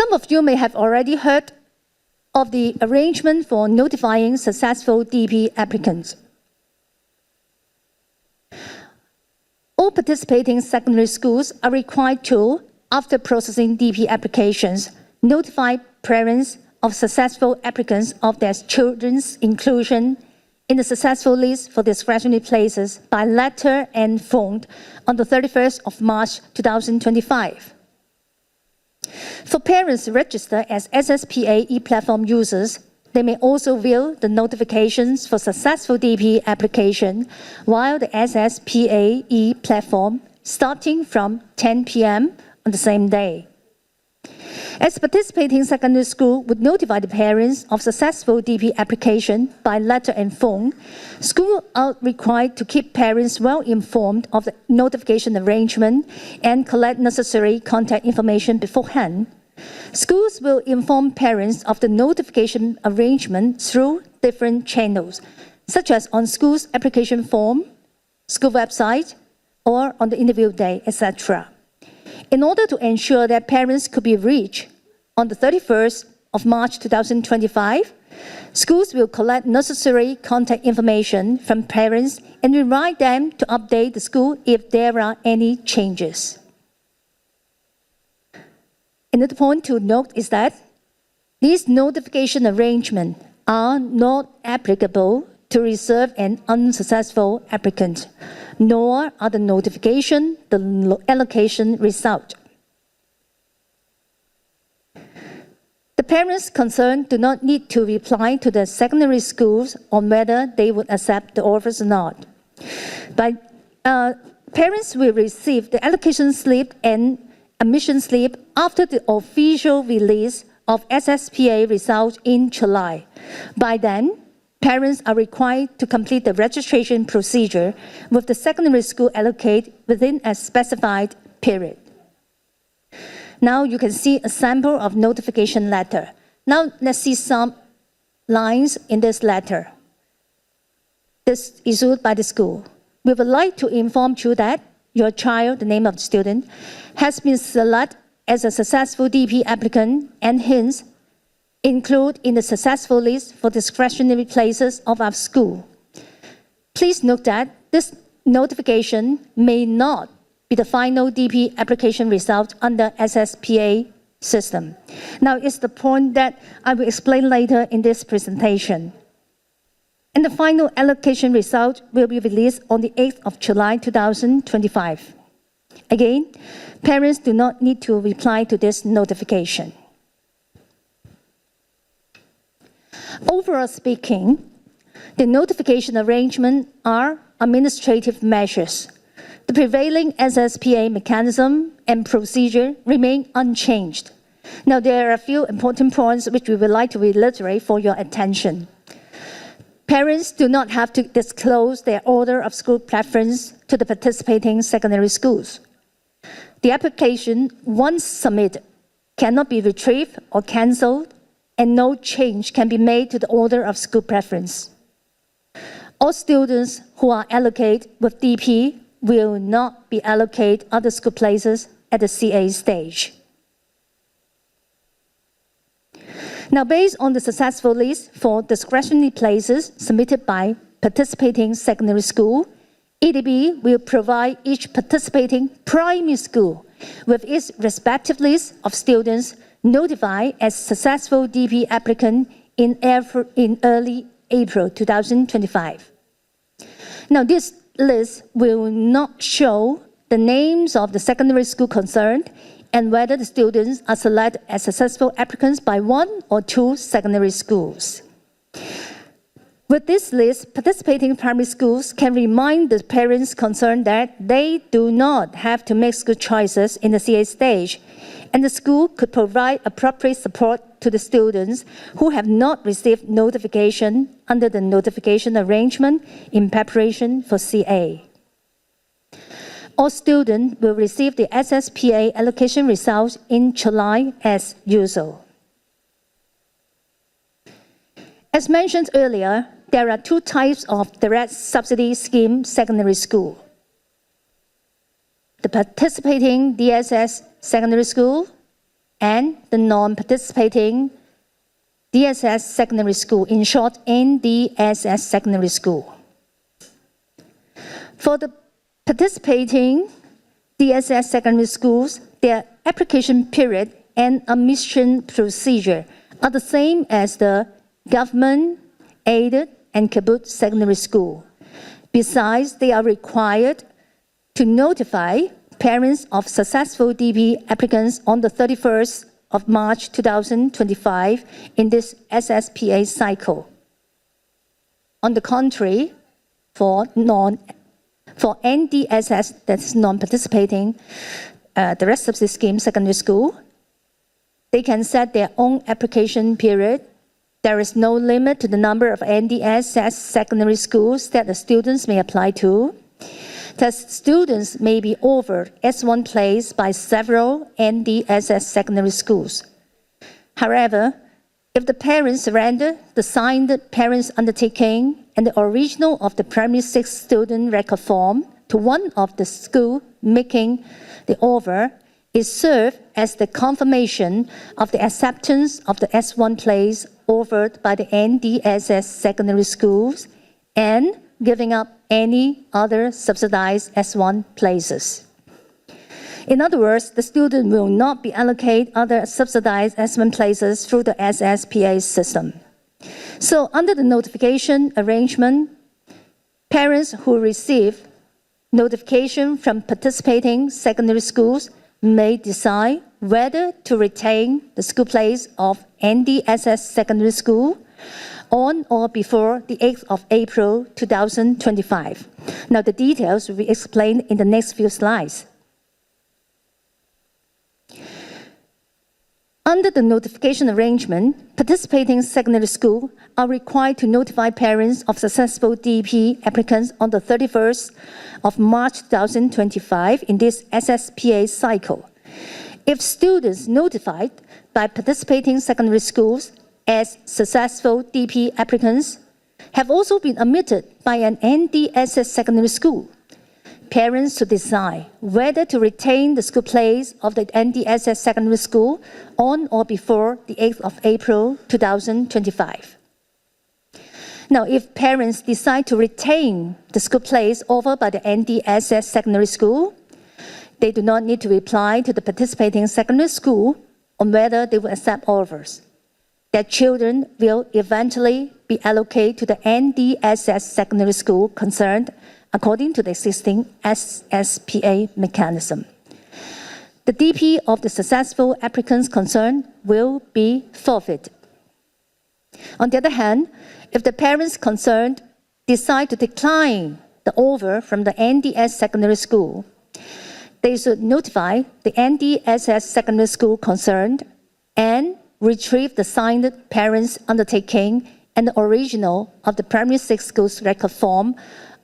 Some of you may have already heard of the arrangement for notifying successful DP applicants. All participating secondary schools are required to, after processing DP applications, notify parents of successful applicants of their children's inclusion in the successful list for discretionary places by letter and phone on the 31st of March 2025. For parents registered as SSPA e-platform users, they may also view the notifications for successful DP application via the SSPA e-platform starting from 10 p.m. on the same day. As participating secondary school would notify the parents of successful DP application by letter and phone, schools are required to keep parents well informed of the notification arrangement and collect necessary contact information beforehand. Schools will inform parents of the notification arrangement through different channels, such as on school's application form, school website, or on the interview day, etc. In order to ensure that parents could be reached on the 31st of March 2025, schools will collect necessary contact information from parents and remind them to update the school if there are any changes. Another point to note is that these notification arrangements are not applicable to reserved and unsuccessful applicants, nor are the notification the allocation result. The parents concerned do not need to reply to the secondary schools on whether they would accept the offers or not. But parents will receive the allocation slip and admission slip after the official release of SSPA results in July. By then, parents are required to complete the registration procedure with the secondary school allocate within a specified period. Now you can see a sample of notification letter. Now let's see some lines in this letter. This is issued by the school. We would like to inform you that your child, the name of the student, has been selected as a successful DP applicant and hence included in the successful list for discretionary places of our school. Please note that this notification may not be the final DP application result under SSPA system. Now, it's the point that I will explain later in this presentation. And the final allocation result will be released on the 8th of July 2025. Again, parents do not need to reply to this notification. Overall speaking, the notification arrangements are administrative measures. The prevailing SSPA mechanism and procedure remain unchanged. Now, there are a few important points which we would like to reiterate for your attention. Parents do not have to disclose their order of school preference to the participating secondary schools. The application, once submitted, cannot be retrieved or cancelled, and no change can be made to the order of school preference. All students who are allocated with DP will not be allocated other school places at the CA stage. Now, based on the successful list for discretionary places submitted by participating secondary school, EDB will provide each participating primary school with its respective list of students notified as successful DP applicant in early April 2025. Now, this list will not show the names of the secondary school concerned and whether the students are selected as successful applicants by one or two secondary schools. With this list, participating primary schools can remind the parents concerned that they do not have to make school choices in the CA stage, and the school could provide appropriate support to the students who have not received notification under the notification arrangement in preparation for CA. All students will receive the SSPA allocation results in July as usual. As mentioned earlier, there are two types of direct subsidy scheme secondary school. The participating DSS secondary school and the non-participating DSS secondary school, in short, NDSS secondary school. For the participating DSS secondary schools, their application period and admission procedure are the same as the government-aided and kibbutz secondary school. Besides, they are required to notify parents of successful DP applicants on the 31st of March 2025 in this SSPA cycle. On the contrary, for NDSS, that's non-participating, the rest of the scheme secondary school, they can set their own application period. There is no limit to the number of NDSS secondary schools that the students may apply to. Thus, students may be offered S1 place by several NDSS secondary schools. However, if the parents surrender the signed parents' undertaking and the original of the primary 6 student record form to one of the schools making the offer, it serves as the confirmation of the acceptance of the S1 place offered by the NDSS secondary schools and giving up any other subsidized S1 places. In other words, the student will not be allocated other subsidized S1 places through the SSPA system. So under the notification arrangement, parents who receive notification from participating secondary schools may decide whether to retain the school place of NDSS secondary school on or before the 8th of April 2025. Now the details will be explained in the next few slides. Under the notification arrangement, participating secondary schools are required to notify parents of successful DP applicants on the 31st of March 2025 in this SSPA cycle. If students notified by participating secondary schools as successful DP applicants have also been admitted by an NDSS secondary school, parents should decide whether to retain the school place of the NDSS secondary school on or before the 8th of April 2025. Now, if parents decide to retain the school place offered by the NDSS secondary school, they do not need to reply to the participating secondary school on whether they will accept offers. Their children will eventually be allocated to the NDSS secondary school concerned according to the existing SSPA mechanism. The DP of the successful applicants concerned will be forfeited. On the other hand, if the parents concerned decide to decline the offer from the NDS secondary school, they should notify the NDSS secondary school concerned and retrieve the signed parents' undertaking and the original of the primary 6 schools record form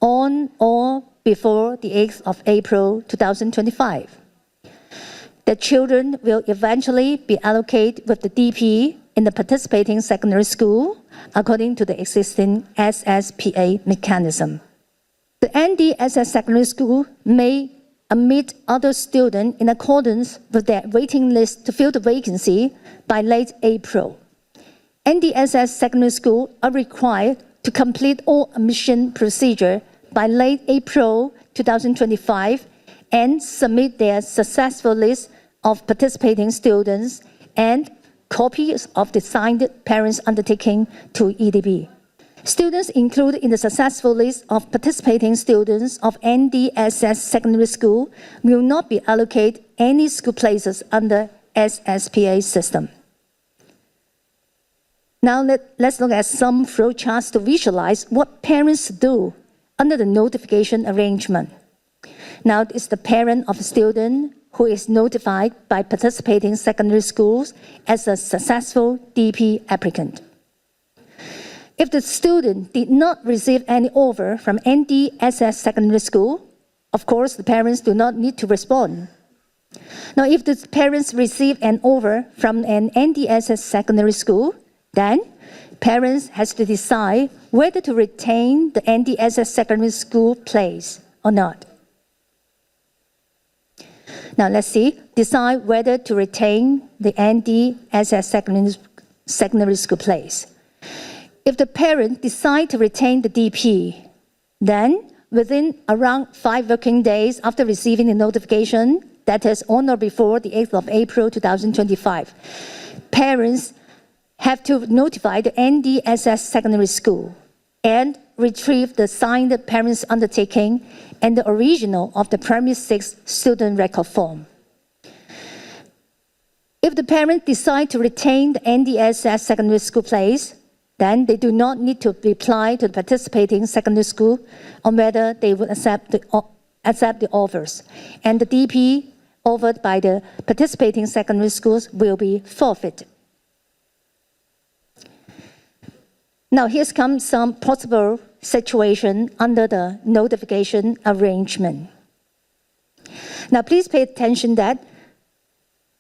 on or before the 8th of April 2025. The children will eventually be allocated with the DP in the participating secondary school according to the existing SSPA mechanism. The NDSS secondary school may admit other students in accordance with their waiting list to fill the vacancy by late April. NDSS secondary schools are required to complete all admission procedure by late April 2025 and submit their successful list of participating students and copies of the signed parents' undertaking to EDB. Students included in the successful list of participating students of NDSS secondary school will not be allocated any school places under SSPA system. Now let's look at some flowcharts to visualize what parents do under the notification arrangement. Now it's the parent of a student who is notified by participating secondary schools as a successful DP applicant. If the student did not receive any offer from NDSS secondary school, of course, the parents do not need to respond. Now, if the parents receive an offer from an NDSS secondary school, then parents has to decide whether to retain the NDSS secondary school place or not. Now let's see, decide whether to retain the ND as a secondary school place. If the parent decide to retain the DP, then within around 5 working days after receiving the notification, that is on or before the 8th of April 2025, parents have to notify the NDSS secondary school and retrieve the signed parents' undertaking and the original of the primary 6 student record form. If the parent decide to retain the NDSS secondary school place, then they do not need to reply to the participating secondary school on whether they would accept the offers, and the DP offered by the participating secondary schools will be forfeited. Now here comes some possible situation under the notification arrangement. Now please pay attention that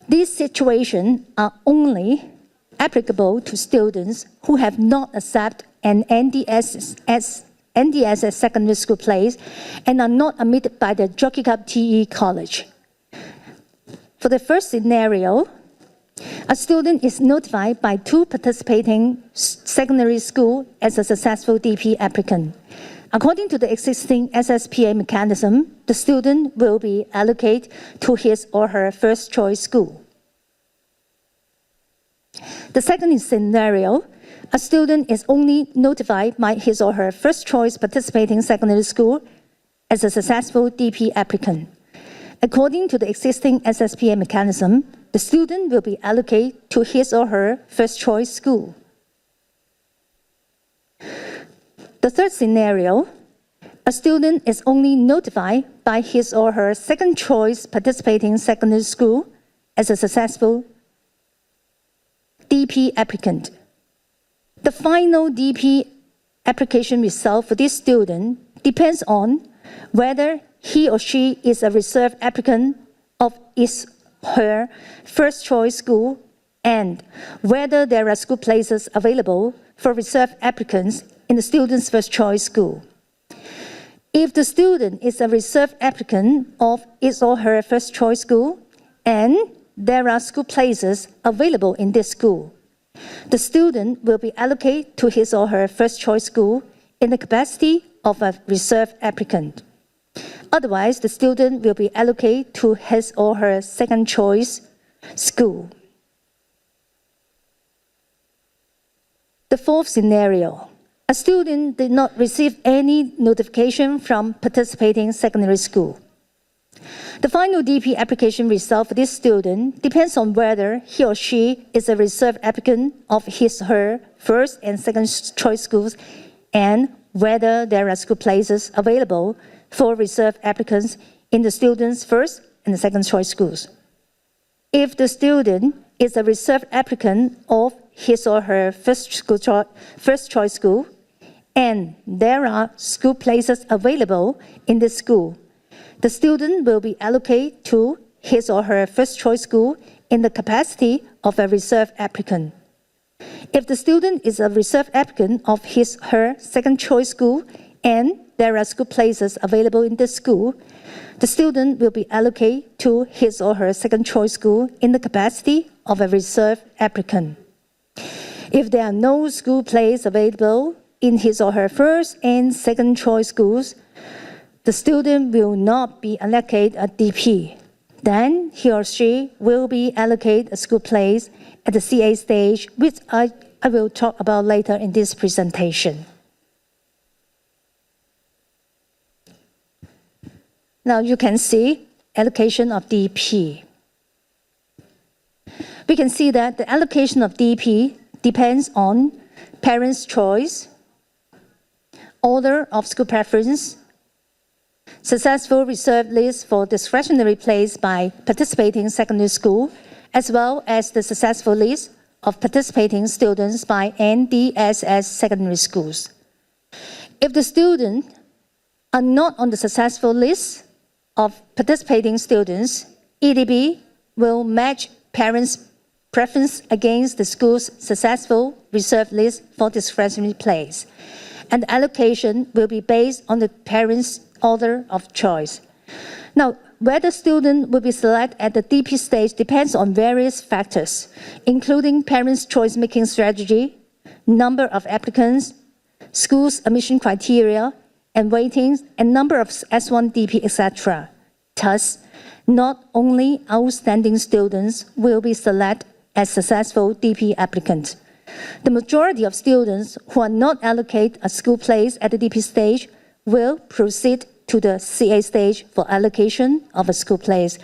these situations are only applicable to students who have not accepted an NDSS secondary school place and are not admitted by the Jockey Club TE College. For the first scenario, a student is notified by 2 participating secondary schools as a successful DP applicant. According to the existing SSPA mechanism, the student will be allocated to his or her first choice school. The second scenario, a student is only notified by his or her first choice participating secondary school as a successful DP applicant. According to the existing SSPA mechanism, the student will be allocated to his or her first choice school. The third scenario, a student is only notified by his or her second choice participating secondary school as a successful DP applicant. The final DP application result for this student depends on whether he or she is a reserve applicant of her first choice school and whether there are school places available for reserve applicants in the student's first choice school. If the student is a reserve applicant of his or her first choice school and there are school places available in this school, the student will be allocated to his or her first choice school in the capacity of a reserve applicant. Otherwise, the student will be allocated to his or her second choice school. The fourth scenario, a student did not receive any notification from participating secondary school. The final DP application result for this student depends on whether he or she is a reserve applicant of his or her first and second choice schools and whether there are school places available for reserve applicants in the student's first and second choice schools. If the student is a reserve applicant of his or her first choice school and there are school places available in this school, the student will be allocated to his or her first choice school in the capacity of a reserve applicant. If the student is a reserve applicant of his or her second choice school and there are school places available in this school, the student will be allocated to his or her second choice school in the capacity of a reserve applicant. If there are no school places available in his or her first and second choice schools, the student will not be allocated a DP. Then he or she will be allocated a school place at the CA stage, which I will talk about later in this presentation. Now you can see allocation of DP. We can see that the allocation of DP depends on parents' choice, order of school preference, successful reserve list for discretionary place by participating secondary school, as well as the successful list of participating students by NDSS secondary schools. If the students are not on the successful list of participating students, EDB will match parents' preference against the school's successful reserve list for discretionary place, and the allocation will be based on the parents' order of choice. Now, whether student will be selected at the DP stage depends on various factors, including parents' choice-making strategy, number of applicants, schools' admission criteria, and weightings, and number of S1 DP, etc. Thus, not only outstanding students will be selected as successful DP applicants. The majority of students who are not allocated a school place at the DP stage will proceed to the CA stage for allocation of a school place.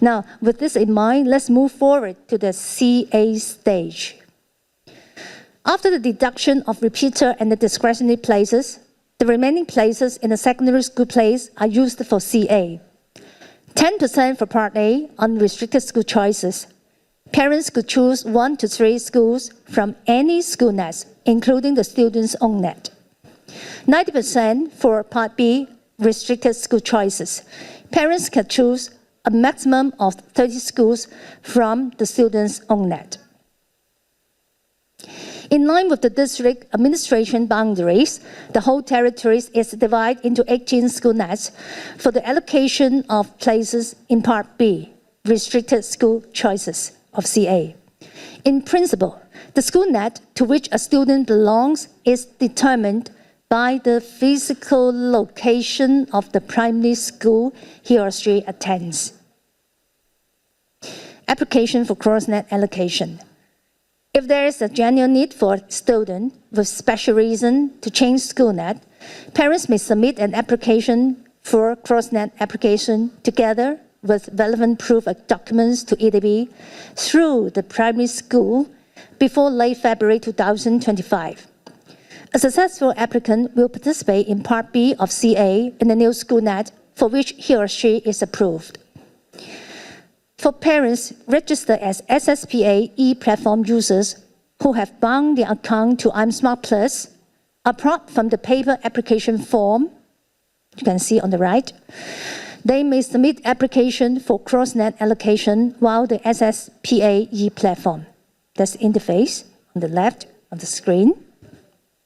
Now, with this in mind, let's move forward to the CA stage. After the deduction of repeater and the discretionary places, the remaining places in the secondary school place are used for CA. 10% for Part A on restricted school choices. Parents could choose 1 to 3 schools from any school net, including the student's own net. 90% for Part B restricted school choices. Parents can choose a maximum of 30 schools from the student's own net. In line with the district administration boundaries, the whole territory is divided into 18 school nets for the allocation of places in Part B, restricted school choices of CA. In principle, the school net to which a student belongs is determined by the physical location of the primary school he or she attends. Application for cross-net allocation. If there is a genuine need for a student with special reason to change school net, parents may submit an application for cross-net application together with relevant proof of documents to EDB through the primary school before late February 2025. A successful applicant will participate in Part B of CA in the new school net for which he or she is approved. For parents registered as SSPA e-platform users who have bound their account to I'm Smart Plus, apart from the paper application form, you can see on the right, they may submit application for cross-net allocation via the SSPA e-platform. That's the interface on the left of the screen.